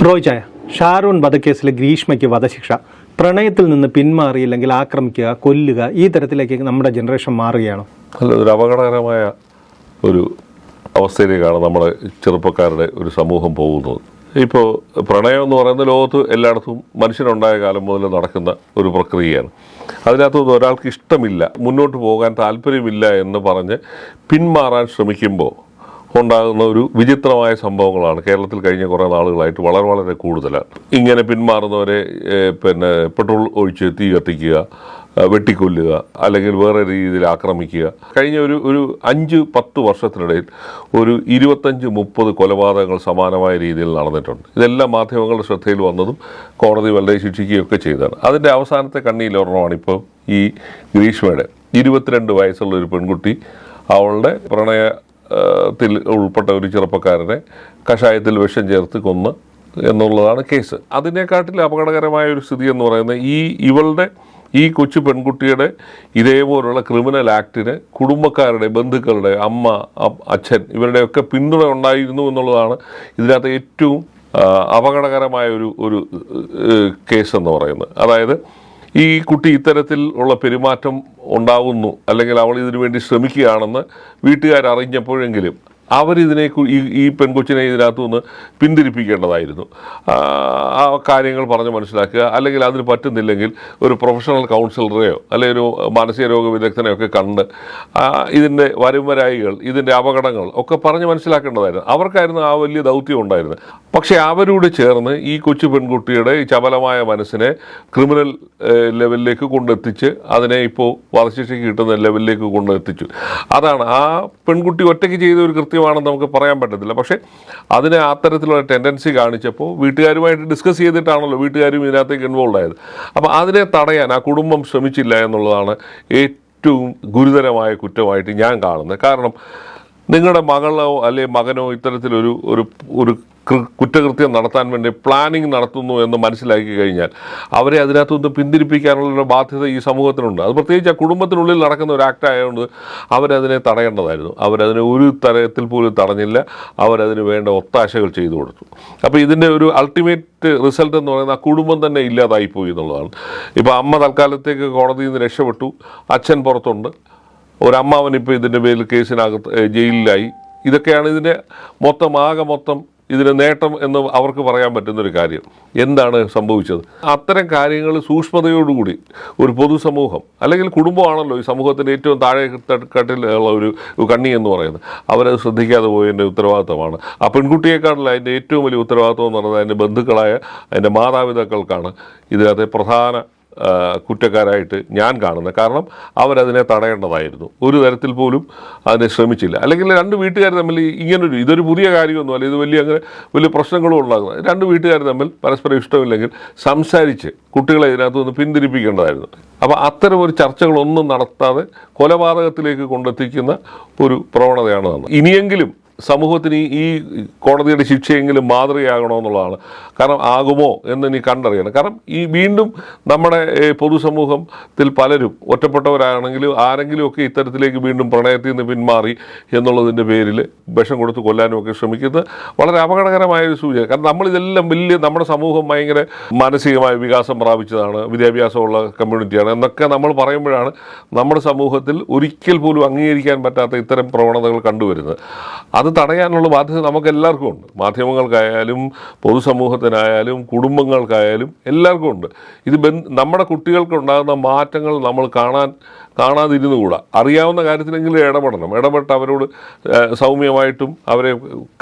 റോയ് ചായ, ഷാരൂൺ വധക്കേസിലെ ഗ്രീഷ്മയ്ക്ക് വധശിക്ഷ. പ്രണയത്തിൽ നിന്ന് പിന്മാറിയില്ലെങ്കിൽ ആക്രമിക്കുക, കൊല്ലുക, ഈ തരത്തിലേക്ക് നമ്മുടെ ജനറേഷൻ മാറുകയാണ്. ഒരു അപകടകരമായ ഒരു അവസ്ഥയിലേക്കാണ് നമ്മുടെ ചെറുപ്പക്കാരുടെ ഒരു സമൂഹം പോകുന്നത്. ഇപ്പോൾ പ്രണയം എന്ന് പറയുന്ന ലോകത്ത് എല്ലായിടത്തും മനുഷ്യനുണ്ടായ കാലം മുതൽ നടക്കുന്ന ഒരു പ്രക്രിയയാണ്. അതിനകത്തുനിന്ന് ഒരാൾക്ക് ഇഷ്ടമില്ല, മുന്നോട്ട് പോകാൻ താല്പര്യമില്ല എന്ന് പറഞ്ഞ് പിന്മാറാൻ ശ്രമിക്കുമ്പോൾ ഉണ്ടാകുന്ന ഒരു വിചിത്രമായ സംഭവങ്ങളാണ് കേരളത്തിൽ കഴിഞ്ഞ കുറേ നാളുകളായിട്ട് വളരെ കൂടുതലാണ്. ഇങ്ങനെ പിന്മാറുന്നവരെ പെട്രോൾ ഒഴിച്ച് തീ കത്തിക്കുക, വെട്ടിക്കൊല്ലുക, അല്ലെങ്കിൽ വേറെ രീതിയിൽ ആക്രമിക്കുക. കഴിഞ്ഞ ഒരു 5-10 വർഷത്തിനിടയിൽ ഒരു 25-30 കൊലപാതകങ്ങൾ സമാനമായ രീതിയിൽ നടന്നിട്ടുണ്ട്. ഇതെല്ലാം മാധ്യമങ്ങളുടെ ശ്രദ്ധയിൽ വന്നതും കോടതി വളരെ ശിക്ഷിക്കുകയൊക്കെ ചെയ്തതാണ്. അതിൻ്റെ അവസാനത്തെ കണ്ണിയിലൊരെണ്ണമാണ് ഇപ്പോൾ ഈ ഗ്രീഷ്മയുടെ 22 വയസ്സുള്ള ഒരു പെൺകുട്ടി അവളുടെ ത്തിൽ ഉൾപ്പെട്ട ഒരു ചെറുപ്പക്കാരനെ കഷായത്തിൽ വിഷം ചേർത്ത് കൊന്ന് എന്നുള്ളതാണ് കേസ്. അതിനെക്കാട്ടിൽ അപകടകരമായ ഒരു സ്ഥിതി എന്ന് പറയുന്നത് ഇവളുടെ ഈ കൊച്ചു പെൺകുട്ടിയുടെ ഇതേപോലുള്ള ക്രിമിനൽ ആക്ടിന് കുടുംബക്കാരുടെ, ബന്ധുക്കളുടെ, അമ്മ, അച്ഛൻ ഇവരുടെയൊക്കെ പിന്തുണ ഉണ്ടായിരുന്നു എന്നുള്ളതാണ് ഇതിനകത്ത് ഏറ്റവും അപകടകരമായ ഒരു കേസ് എന്ന് പറയുന്നത്. അതായത് ഈ കുട്ടി ഇത്തരത്തിൽ ഉള്ള പെരുമാറ്റം ഉണ്ടാവുന്നു, അല്ലെങ്കിൽ അവൾ ഇതിനു വേണ്ടി ശ്രമിക്കുകയാണെന്ന് വീട്ടുകാരറിഞ്ഞപ്പോഴെങ്കിലും അവരിതിനെ ഈ പെൺകൊച്ചിനെ ഇതിനകത്തു നിന്ന് പിന്തിരിപ്പിക്കേണ്ടതായിരുന്നു. ആ കാര്യങ്ങൾ പറഞ്ഞ് മനസ്സിലാക്കുക, അല്ലെങ്കിൽ അതിന് പറ്റുന്നില്ലെങ്കിൽ ഒരു പ്രൊഫഷണൽ കൗൺസിലറെയോ അല്ലെങ്കിൽ ഒരു മാനസിക രോഗ വിദഗ്ധനെയോ ഒക്കെ കണ്ട് ഇതിൻ്റെ വരുംവരായികൾ, ഇതിൻ്റെ അപകടങ്ങൾ ഒക്കെ പറഞ്ഞ് മനസ്സിലാക്കേണ്ടതായിരുന്നു. അവർക്കായിരുന്നു ആ വലിയ ദൗത്യം ഉണ്ടായിരുന്നത്. പക്ഷേ അവരോട് ചേർന്ന് ഈ കൊച്ചു പെൺകുട്ടിയുടെ ഈ ചപലമായ മനസ്സിനെ ക്രിമിനൽ ലെവലിലേക്ക് കൊണ്ടെത്തിച്ച് അതിനെ ഇപ്പോൾ വധശിക്ഷയ്ക്ക് കിട്ടുന്ന ലെവലിലേക്ക് കൊണ്ടെത്തിച്ചു. അതാണ് ആ പെൺകുട്ടി ഒറ്റയ്ക്ക് ചെയ്ത ഒരു കൃത്യമാണെന്ന് നമുക്ക് പറയാൻ പറ്റത്തില്ല. പക്ഷേ അതിനെ അത്തരത്തിലുള്ള ടെൻഡൻസി കാണിച്ചപ്പോൾ വീട്ടുകാരുമായിട്ട് ഡിസ്കസ് ചെയ്തിട്ടാണല്ലോ വീട്ടുകാരും ഇതിനകത്തേക്ക് ഇൻവോൾവ് ആയത്. അപ്പോൾ അതിനെ തടയാൻ ആ കുടുംബം ശ്രമിച്ചില്ല എന്നുള്ളതാണ് ഏറ്റവും ഗുരുതരമായ കുറ്റമായിട്ട് ഞാൻ കാണുന്നത്. കാരണം നിങ്ങളുടെ മകളോ അല്ലെങ്കിൽ മകനോ ഇത്തരത്തിലൊരു ഒരു കുറ്റകൃത്യം നടത്താൻ വേണ്ടി പ്ലാനിങ് നടത്തുന്നു എന്ന് മനസ്സിലാക്കി കഴിഞ്ഞാൽ അവരെ അതിനകത്തുനിന്ന് പിന്തിരിപ്പിക്കാനുള്ളൊരു ബാധ്യത ഈ സമൂഹത്തിനുണ്ട്. അത് പ്രത്യേകിച്ച് ആ കുടുംബത്തിനുള്ളിൽ നടക്കുന്ന ഒരു ആക്ട് ആയതുകൊണ്ട് അവരതിനെ തടയേണ്ടതായിരുന്നു. അവരതിനെ ഒരു തരത്തിൽ പോലും തടഞ്ഞില്ല. അവരതിന് വേണ്ട ഒത്താശകൾ ചെയ്തു കൊടുത്തു. അപ്പോൾ ഇതിൻ്റെ ഒരു അൾട്ടിമേറ്റ് റിസൾട്ട് എന്ന് പറയുന്നത് ആ കുടുംബം തന്നെ ഇല്ലാതായിപ്പോയി എന്നുള്ളതാണ്. ഇപ്പോൾ അമ്മ തൽക്കാലത്തേക്ക് കോടതിയിൽ നിന്ന് രക്ഷപ്പെട്ടു, അച്ഛൻ പുറത്തുണ്ട്, ഒരമ്മാവൻ ഇപ്പോൾ ഇതിൻ്റെ പേരിൽ കേസിനകത്ത് ജയിലിലായി. ഇതൊക്കെയാണ് ഇതിൻ്റെ മൊത്തം ഇതിന് നേട്ടം എന്ന് അവർക്ക് പറയാൻ പറ്റുന്നൊരു കാര്യം. എന്താണ് സംഭവിച്ചത്? അത്തരം കാര്യങ്ങൾ സൂക്ഷ്മതയോടുകൂടി ഒരു പൊതുസമൂഹം, അല്ലെങ്കിൽ കുടുംബമാണല്ലോ ഈ സമൂഹത്തിൻ്റെ ഏറ്റവും താഴെ തട്ടിലുള്ള ഒരു കണ്ണി എന്ന് പറയുന്നത്, അവരത് ശ്രദ്ധിക്കാതെ പോയതിൻ്റെ ഉത്തരവാദിത്തമാണ്. ആ പെൺകുട്ടിയെക്കാട്ടിൽ അതിൻ്റെ ഏറ്റവും വലിയ ഉത്തരവാദിത്വം എന്ന് പറയുന്നത് അതിൻ്റെ ബന്ധുക്കളായ അതിൻ്റെ മാതാപിതാക്കൾക്കാണ് ഇതിനകത്തെ പ്രധാന കുറ്റക്കാരായിട്ട് ഞാൻ കാണുന്നത്. കാരണം അവരതിനെ തടയേണ്ടതായിരുന്നു. ഒരു തരത്തിൽ പോലും അതിനെ ശ്രമിച്ചില്ല. അല്ലെങ്കിൽ രണ്ട് വീട്ടുകാർ തമ്മിൽ ഇതൊരു പുതിയ കാര്യമൊന്നും അല്ല, ഇത് വലിയ പ്രശ്നങ്ങളും ഉണ്ടാകുന്നത്. രണ്ട് വീട്ടുകാർ തമ്മിൽ പരസ്പരം ഇഷ്ടമില്ലെങ്കിൽ സംസാരിച്ച് കുട്ടികളെ ഇതിനകത്ത് നിന്ന് പിന്തിരിപ്പിക്കേണ്ടതായിരുന്നു. അപ്പോൾ അത്തരം ഒരു ചർച്ചകളൊന്നും നടത്താതെ കൊലപാതകത്തിലേക്ക് കൊണ്ടെത്തിക്കുന്ന ഒരു പ്രവണതയാണ് നടന്നത്. ഇനിയെങ്കിലും സമൂഹത്തിന് ഈ കോടതിയുടെ ശിക്ഷയെങ്കിലും മാതൃകയാകണമെന്നുള്ളതാണ്. കാരണം ആകുമോ എന്ന് ഇനി കണ്ടറിയണം. കാരണം വീണ്ടും നമ്മുടെ പൊതുസമൂഹത്തിൽ പലരും ഒറ്റപ്പെട്ടവരാണെങ്കിലും ആരെങ്കിലുമൊക്കെ ഇത്തരത്തിലേക്ക് വീണ്ടും പ്രണയത്തിൽ നിന്ന് പിന്മാറി എന്നുള്ളതിൻ്റെ പേരിൽ വിഷം കൊടുത്ത് കൊല്ലാനും ഒക്കെ ശ്രമിക്കുന്നത് വളരെ അപകടകരമായ ഒരു സൂചന. കാരണം നമ്മളിതെല്ലാം നമ്മുടെ സമൂഹം ഭയങ്കര മാനസികമായ വികാസം പ്രാപിച്ചതാണ്, വിദ്യാഭ്യാസമുള്ള കമ്മ്യൂണിറ്റിയാണ് എന്നൊക്കെ നമ്മൾ പറയുമ്പോഴാണ് നമ്മുടെ സമൂഹത്തിൽ ഒരിക്കൽ പോലും അംഗീകരിക്കാൻ പറ്റാത്ത ഇത്തരം പ്രവണതകൾ കണ്ടുവരുന്നത്. അത് തടയാനുള്ള ബാധ്യത നമുക്ക് എല്ലാവർക്കും ഉണ്ട്. മാധ്യമങ്ങൾക്കായാലും പൊതുസമൂഹത്തിനായാലും കുടുംബങ്ങൾക്കായാലും എല്ലാവർക്കും ഉണ്ട്. ഇത് നമ്മുടെ കുട്ടികൾക്കുണ്ടാകുന്ന മാറ്റങ്ങൾ നമ്മൾ കാണാതിരുന്നുകൂടാ. അറിയാവുന്ന കാര്യത്തിലെങ്കിലും ഇടപെട്ട് അവരോട് സൗമ്യമായിട്ടും അവരെ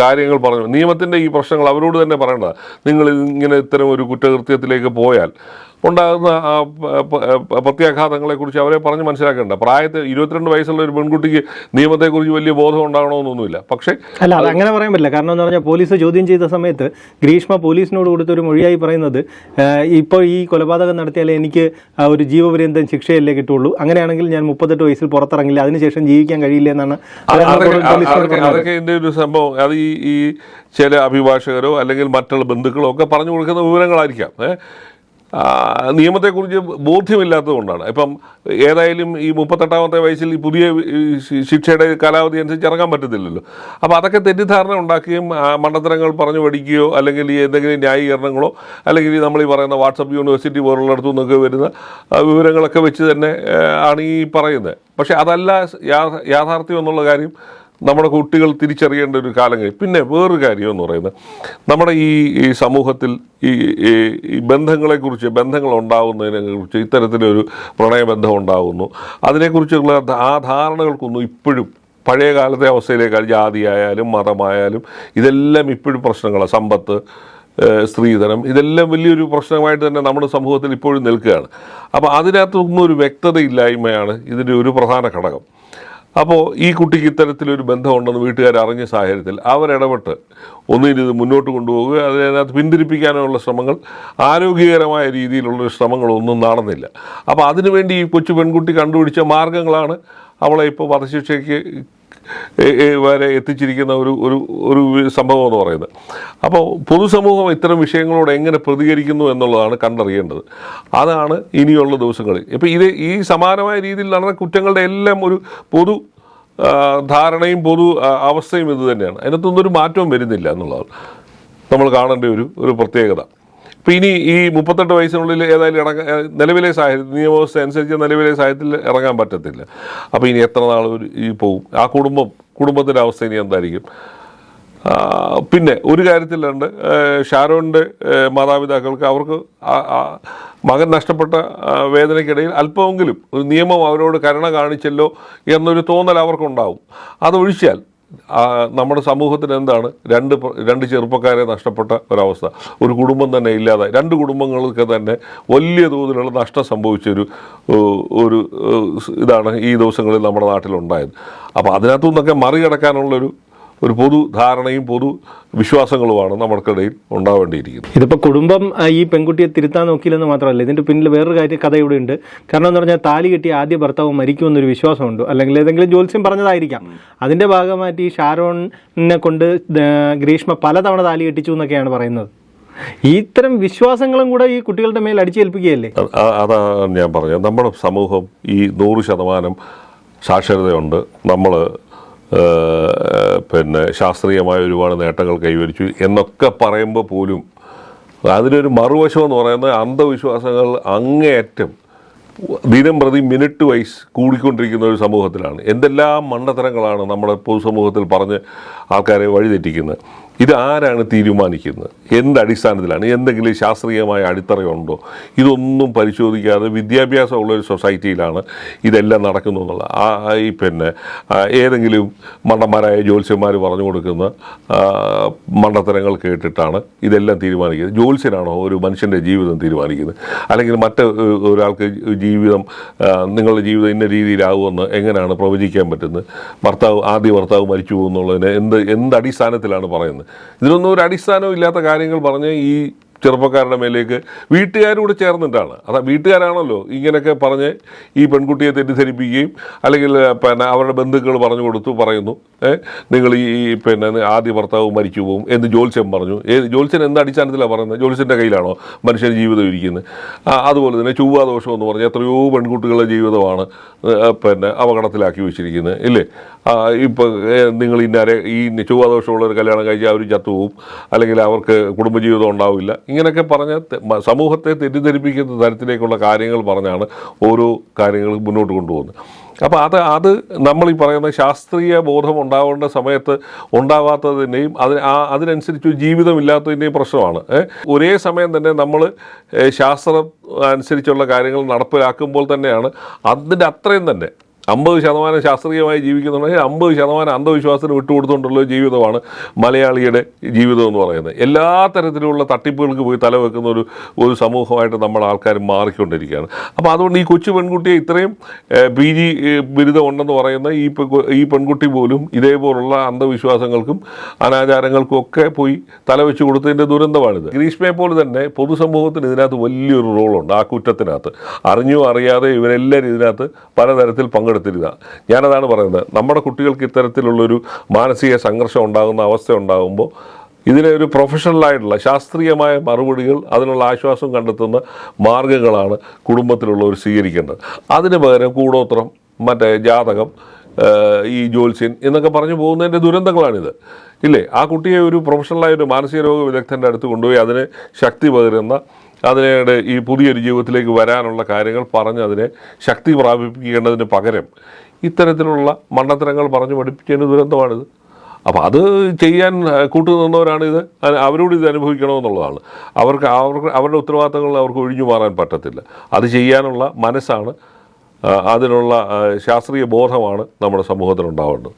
കാര്യങ്ങൾ പറഞ്ഞു. നിയമത്തിൻ്റെ ഈ പ്രശ്നങ്ങൾ അവരോട് തന്നെ പറയേണ്ടതാണ്. നിങ്ങൾ ഇങ്ങനെ ഇത്തരം ഒരു കുറ്റകൃത്യത്തിലേക്ക് പോയാൽ ഉണ്ടാകുന്ന പ്രത്യാഘാതങ്ങളെക്കുറിച്ച് അവരെ പറഞ്ഞ് മനസ്സിലാക്കേണ്ട. 22 വയസ്സുള്ള ഒരു പെൺകുട്ടിക്ക് നിയമത്തെക്കുറിച്ച് വലിയ ബോധം ഉണ്ടാകണമെന്നൊന്നുമില്ല. പക്ഷേ അല്ല, അത് അങ്ങനെ പറയാൻ പറ്റില്ല. കാരണം എന്ന് പറഞ്ഞാൽ പോലീസ് ചോദ്യം ചെയ്ത സമയത്ത് ഗ്രീഷ്മ പോലീസിനോട് കൊടുത്തൊരു മൊഴിയായി പറയുന്നത്, ഇപ്പോൾ ഈ കൊലപാതകം നടത്തിയാലേ എനിക്ക് ഒരു ജീവപര്യന്തം ശിക്ഷയല്ലേ കിട്ടുള്ളൂ, അങ്ങനെയാണെങ്കിൽ ഞാൻ 38 വയസ്സിൽ പുറത്തിറങ്ങില്ല, അതിനുശേഷം ജീവിക്കാൻ കഴിയില്ല എന്നാണ്. അതൊക്കെ എൻ്റെ ഒരു സംഭവം. അത് ഈ ചില അഭിഭാഷകരോ അല്ലെങ്കിൽ മറ്റുള്ള ബന്ധുക്കളോ ഒക്കെ പറഞ്ഞു കൊടുക്കുന്ന വിവരങ്ങളായിരിക്കാം. നിയമത്തെക്കുറിച്ച് ബോധ്യമില്ലാത്തതുകൊണ്ടാണ്. ഇപ്പം ഏതായാലും ഈ 38-ാമത്തെ വയസ്സിൽ ഈ പുതിയ ശിക്ഷയുടെ കാലാവധി അനുസരിച്ച് ഇറങ്ങാൻ പറ്റത്തില്ലല്ലോ. അപ്പോൾ അതൊക്കെ തെറ്റിദ്ധാരണ ഉണ്ടാക്കുകയും മണ്ടത്തരങ്ങൾ പറഞ്ഞു പഠിക്കുകയോ അല്ലെങ്കിൽ ഈ എന്തെങ്കിലും ന്യായീകരണങ്ങളോ അല്ലെങ്കിൽ നമ്മൾ ഈ പറയുന്ന വാട്സപ്പ് യൂണിവേഴ്സിറ്റി പോലുള്ളിടത്തു നിന്നൊക്കെ വരുന്ന വിവരങ്ങളൊക്കെ വെച്ച് തന്നെ ആണ് ഈ പറയുന്നത്. പക്ഷേ അതല്ല യാഥാർത്ഥ്യം എന്നുള്ള കാര്യം നമ്മുടെ കുട്ടികൾ തിരിച്ചറിയേണ്ട ഒരു കാലം കഴിഞ്ഞു. പിന്നെ വേറൊരു കാര്യം എന്ന് പറയുന്നത്, നമ്മുടെ ഈ സമൂഹത്തിൽ ഈ ബന്ധങ്ങളെക്കുറിച്ച്, ബന്ധങ്ങൾ ഉണ്ടാകുന്നതിനെക്കുറിച്ച്, ഇത്തരത്തിലൊരു പ്രണയബന്ധം ഉണ്ടാകുന്നു, അതിനെക്കുറിച്ചുള്ള ആ ധാരണകൾക്കൊന്നും ഇപ്പോഴും പഴയ കാലത്തെ അവസ്ഥയിലേക്കാൾ ജാതിയായാലും മതമായാലും ഇതെല്ലാം ഇപ്പോഴും പ്രശ്നങ്ങളാണ്. സമ്പത്ത്, സ്ത്രീധനം, ഇതെല്ലാം വലിയൊരു പ്രശ്നമായിട്ട് തന്നെ നമ്മുടെ സമൂഹത്തിൽ ഇപ്പോഴും നിൽക്കുകയാണ്. അപ്പോൾ അതിനകത്തൊന്നും ഒരു വ്യക്തതയില്ലായ്മയാണ് ഇതിൻ്റെ ഒരു പ്രധാന ഘടകം. അപ്പോൾ ഈ കുട്ടിക്ക് ഇത്തരത്തിലൊരു ബന്ധമുണ്ടെന്ന് വീട്ടുകാർ അറിഞ്ഞ സാഹചര്യത്തിൽ അവരിടപെട്ട് ഒന്നിനിത് മുന്നോട്ട് കൊണ്ടുപോവുക, അതിനകത്ത് പിന്തിരിപ്പിക്കാനുള്ള ശ്രമങ്ങൾ, ആരോഗ്യകരമായ രീതിയിലുള്ള ശ്രമങ്ങളൊന്നും നടന്നില്ല. അപ്പോൾ അതിനുവേണ്ടി ഈ കൊച്ചു പെൺകുട്ടി കണ്ടുപിടിച്ച മാർഗങ്ങളാണ് അവളെ ഇപ്പോൾ വധശിക്ഷയ്ക്ക് വരെ എത്തിച്ചിരിക്കുന്ന ഒരു സംഭവം എന്ന് പറയുന്നത്. അപ്പോൾ പൊതുസമൂഹം ഇത്തരം വിഷയങ്ങളോട് എങ്ങനെ പ്രതികരിക്കുന്നു എന്നുള്ളതാണ് കണ്ടറിയേണ്ടത്. അതാണ് ഇനിയുള്ള ദിവസങ്ങളിൽ. ഇപ്പോൾ ഈ സമാനമായ രീതിയിൽ നടന്ന കുറ്റങ്ങളുടെ എല്ലാം ഒരു പൊതു ധാരണയും പൊതു അവസ്ഥയും ഇത് തന്നെയാണ്. അതിനകത്തൊന്നും ഒരു മാറ്റവും വരുന്നില്ല എന്നുള്ളതാണ് നമ്മൾ കാണേണ്ട ഒരു പ്രത്യേകത. ഇപ്പോൾ ഇനി ഈ 38 വയസ്സിനുള്ളിൽ ഏതായാലും നിലവിലെ സാഹചര്യത്തിൽ, നിയമവ്യവസ്ഥ അനുസരിച്ച് നിലവിലെ സാഹചര്യത്തിൽ ഇറങ്ങാൻ പറ്റത്തില്ല. അപ്പോൾ ഇനി എത്ര നാൾ ഈ പോവും? ആ കുടുംബത്തിൻ്റെ അവസ്ഥ ഇനി എന്തായിരിക്കും? പിന്നെ ഒരു കാര്യത്തിലുണ്ട്, ഷാരോണിൻ്റെ മാതാപിതാക്കൾക്ക് അവർക്ക് മകൻ നഷ്ടപ്പെട്ട വേദനയ്ക്കിടയിൽ അല്പമെങ്കിലും ഒരു നിയമം അവരോട് കരുണ കാണിച്ചല്ലോ എന്നൊരു തോന്നൽ അവർക്കുണ്ടാവും. അതൊഴിച്ചാൽ നമ്മുടെ സമൂഹത്തിന് എന്താണ് രണ്ട് ചെറുപ്പക്കാരെ നഷ്ടപ്പെട്ട ഒരവസ്ഥ, ഒരു കുടുംബം തന്നെ ഇല്ലാതായി, 2 കുടുംബങ്ങൾക്ക് തന്നെ വലിയ തോതിലുള്ള നഷ്ടം സംഭവിച്ചൊരു ഇതാണ് ഈ ദിവസങ്ങളിൽ നമ്മുടെ നാട്ടിലുണ്ടായത്. അപ്പോൾ അതിനകത്തു നിന്നൊക്കെ മറികടക്കാനുള്ളൊരു പൊതു ധാരണയും പൊതു വിശ്വാസങ്ങളുമാണ് നമ്മൾക്കിടയിൽ ഉണ്ടാവേണ്ടിയിരിക്കുന്നത്. ഇതിപ്പോൾ കുടുംബം ഈ പെൺകുട്ടിയെ തിരുത്താൻ നോക്കിയില്ലെന്ന് മാത്രമല്ല, ഇതിൻ്റെ പിന്നിൽ വേറൊരു കഥ ഇവിടെ ഉണ്ട്. കാരണം എന്ന് പറഞ്ഞാൽ താലി കെട്ടിയ ആദ്യ ഭർത്താവ് മരിക്കുമെന്നൊരു വിശ്വാസമുണ്ട്, അല്ലെങ്കിൽ ഏതെങ്കിലും ജ്യോത്സ്യം പറഞ്ഞതായിരിക്കാം. അതിൻ്റെ ഭാഗമായിട്ട് ഈ ഷാരോണിനെ കൊണ്ട് ഗ്രീഷ്മ പലതവണ താലി കെട്ടിച്ചു എന്നൊക്കെയാണ് പറയുന്നത്. ഇത്തരം വിശ്വാസങ്ങളും കൂടെ ഈ കുട്ടികളുടെ മേൽ അടിച്ചേൽപ്പിക്കുകയല്ലേ? അതാണ് ഞാൻ പറഞ്ഞത്. നമ്മുടെ സമൂഹം ഈ 100% സാക്ഷരതയുണ്ട്, നമ്മൾ പിന്നെ ശാസ്ത്രീയമായ ഒരുപാട് നേട്ടങ്ങൾ കൈവരിച്ചു എന്നൊക്കെ പറയുമ്പോൾ പോലും അതിനൊരു മറുവശം എന്ന് പറയുന്നത് അന്ധവിശ്വാസങ്ങൾ അങ്ങേയറ്റം ദിനം പ്രതി മിനിറ്റ് വൈസ് കൂടിക്കൊണ്ടിരിക്കുന്ന ഒരു സമൂഹത്തിലാണ്. എന്തെല്ലാം മണ്ടത്തരങ്ങളാണ് നമ്മുടെ പൊതുസമൂഹത്തിൽ പറഞ്ഞ് ആൾക്കാരെ വഴിതെറ്റിക്കുന്നത്. ഇതാരാണ് തീരുമാനിക്കുന്നത്? എന്തടിസ്ഥാനത്തിലാണ്? എന്തെങ്കിലും ശാസ്ത്രീയമായ അടിത്തറയുണ്ടോ? ഇതൊന്നും പരിശോധിക്കാതെ വിദ്യാഭ്യാസമുള്ളൊരു സൊസൈറ്റിയിലാണ് ഇതെല്ലാം നടക്കുന്നു എന്നുള്ള പിന്നെ ഏതെങ്കിലും മണ്ടന്മാരായ ജ്യോത്സ്യന്മാർ പറഞ്ഞു കൊടുക്കുന്ന മണ്ടത്തരങ്ങൾ കേട്ടിട്ടാണ് ഇതെല്ലാം തീരുമാനിക്കുന്നത്. ജ്യോത്സ്യനാണോ ഒരു മനുഷ്യൻ്റെ ജീവിതം തീരുമാനിക്കുന്നത്? അല്ലെങ്കിൽ ഒരാൾക്ക് ജീവിതം, നിങ്ങളുടെ ജീവിതം ഇന്ന രീതിയിലാവുമെന്ന് എങ്ങനെയാണ് പ്രവചിക്കാൻ പറ്റുന്നത്? ആദ്യ ഭർത്താവ് മരിച്ചു പോകുന്നുള്ളതിന് എന്ത് അടിസ്ഥാനത്തിലാണ് പറയുന്നത്? ഇതിനൊന്നും ഒരു അടിസ്ഥാനവും ഇല്ലാത്ത കാര്യങ്ങൾ പറഞ്ഞ് ഈ ചെറുപ്പക്കാരുടെ മേലേക്ക് വീട്ടുകാരോട് ചേർന്നിട്ടാണ്. വീട്ടുകാരാണല്ലോ ഇങ്ങനെയൊക്കെ പറഞ്ഞ് ഈ പെൺകുട്ടിയെ തെറ്റിദ്ധരിപ്പിക്കുകയും അല്ലെങ്കിൽ പിന്നെ അവരുടെ ബന്ധുക്കൾ പറയുന്നു നിങ്ങൾ ആദ്യ ഭർത്താവ് മരിച്ചു പോകും എന്ന് ജ്യോത്സ്യം പറഞ്ഞു. ജ്യോത്സ്യൻ എന്ത് അടിസ്ഥാനത്തിലാണ് പറയുന്നത്? ജ്യോത്സ്യൻ്റെ കയ്യിലാണോ മനുഷ്യൻ്റെ ജീവിതം ഇരിക്കുന്നത്? അതുപോലെ തന്നെ ചൊവ്വാദോഷം എന്ന് പറഞ്ഞാൽ എത്രയോ പെൺകുട്ടികളുടെ ജീവിതമാണ് അപകടത്തിലാക്കി വെച്ചിരിക്കുന്നത് ഇല്ലേ? ഇപ്പോൾ നിങ്ങൾ ഈ ചൊവ്വാദോഷമുള്ളൊരു കല്യാണം കഴിച്ചാൽ അവർ ചത്തുപോകും, അല്ലെങ്കിൽ അവർക്ക് കുടുംബജീവിതം ഉണ്ടാവില്ല. ഇങ്ങനെയൊക്കെ പറഞ്ഞ് സമൂഹത്തെ തെറ്റിദ്ധരിപ്പിക്കുന്ന തരത്തിലേക്കുള്ള കാര്യങ്ങൾ പറഞ്ഞാണ് ഓരോ കാര്യങ്ങളും മുന്നോട്ട് കൊണ്ടുപോകുന്നത്. അപ്പോൾ അത് നമ്മൾ ഈ പറയുന്ന ശാസ്ത്രീയ ബോധം ഉണ്ടാവേണ്ട സമയത്ത് ഉണ്ടാവാത്തതിൻ്റെയും അതിനനുസരിച്ച് ജീവിതമില്ലാത്തതിൻ്റെയും പ്രശ്നമാണ്. ഒരേ സമയം തന്നെ നമ്മൾ ശാസ്ത്രം അനുസരിച്ചുള്ള കാര്യങ്ങൾ നടപ്പിലാക്കുമ്പോൾ തന്നെയാണ് അതിൻ്റെ അത്രയും തന്നെ 50% ശാസ്ത്രീയമായി ജീവിക്കുന്നുണ്ടെങ്കിൽ 50% അന്ധവിശ്വാസത്തിന് വിട്ടുകൊടുത്തുകൊണ്ടുള്ള ജീവിതമാണ് മലയാളിയുടെ ജീവിതം എന്ന് പറയുന്നത്. എല്ലാ തരത്തിലുള്ള തട്ടിപ്പുകൾക്ക് പോയി തലവെക്കുന്ന ഒരു സമൂഹമായിട്ട് നമ്മൾ ആൾക്കാർ മാറിക്കൊണ്ടിരിക്കുകയാണ്. അപ്പോൾ അതുകൊണ്ട് ഈ കൊച്ചു പെൺകുട്ടിയെ ഇത്രയും PG ബിരുദം ഉണ്ടെന്ന് പറയുന്ന ഈ പെൺകുട്ടി പോലും ഇതേപോലുള്ള അന്ധവിശ്വാസങ്ങൾക്കും അനാചാരങ്ങൾക്കും ഒക്കെ പോയി തലവെച്ച് കൊടുത്തതിൻ്റെ ദുരന്തമാണിത്. ഗ്രീഷ്മയെ പോലെ തന്നെ പൊതുസമൂഹത്തിന് ഇതിനകത്ത് വലിയൊരു റോളുണ്ട്. ആ കുറ്റത്തിനകത്ത് അറിഞ്ഞോ അറിയാതെ ഇവരെല്ലാവരും ഇതിനകത്ത് പലതരത്തിൽ പങ്കെടുത്തിരുക. ഞാനതാണ് പറയുന്നത്, നമ്മുടെ കുട്ടികൾക്ക് ഇത്തരത്തിലുള്ളൊരു മാനസിക സംഘർഷം ഉണ്ടാകുന്ന അവസ്ഥ ഉണ്ടാകുമ്പോൾ ഇതിനെ ഒരു പ്രൊഫഷണലായിട്ടുള്ള ശാസ്ത്രീയമായ മറുപടികൾ, അതിനുള്ള ആശ്വാസം കണ്ടെത്തുന്ന മാർഗങ്ങളാണ് കുടുംബത്തിലുള്ളവർ സ്വീകരിക്കേണ്ടത്. അതിന് പകരം കൂടോത്രം, മറ്റേ ജാതകം, ഈ ജ്യോത്സ്യൻ എന്നൊക്കെ പറഞ്ഞു പോകുന്നതിൻ്റെ ദുരന്തങ്ങളാണിത്. ഇല്ലേ? ആ കുട്ടിയെ ഒരു പ്രൊഫഷണലായ ഒരു മാനസിക രോഗ വിദഗ്ധൻ്റെ അടുത്ത് കൊണ്ടുപോയി അതിനെ ശക്തി പകരുന്ന, അതിനെ ഈ പുതിയൊരു ജീവിതത്തിലേക്ക് വരാനുള്ള കാര്യങ്ങൾ പറഞ്ഞ് അതിനെ ശക്തി പ്രാപിപ്പിക്കേണ്ടതിന് പകരം ഇത്തരത്തിലുള്ള മണ്ടത്തരങ്ങൾ പറഞ്ഞു പഠിപ്പിക്കേണ്ട ദുരന്തമാണിത്. അപ്പോൾ അത് ചെയ്യാൻ കൂട്ടുനിന്നവരാണിത്, അവരോട് ഇത് അനുഭവിക്കണമെന്നുള്ളതാണ്. അവരുടെ ഉത്തരവാദിത്തങ്ങൾ അവർക്ക് ഒഴിഞ്ഞു മാറാൻ പറ്റത്തില്ല. അത് ചെയ്യാനുള്ള മനസ്സാണ്, അതിനുള്ള ശാസ്ത്രീയ ബോധമാണ് നമ്മുടെ സമൂഹത്തിനുണ്ടാവേണ്ടത്.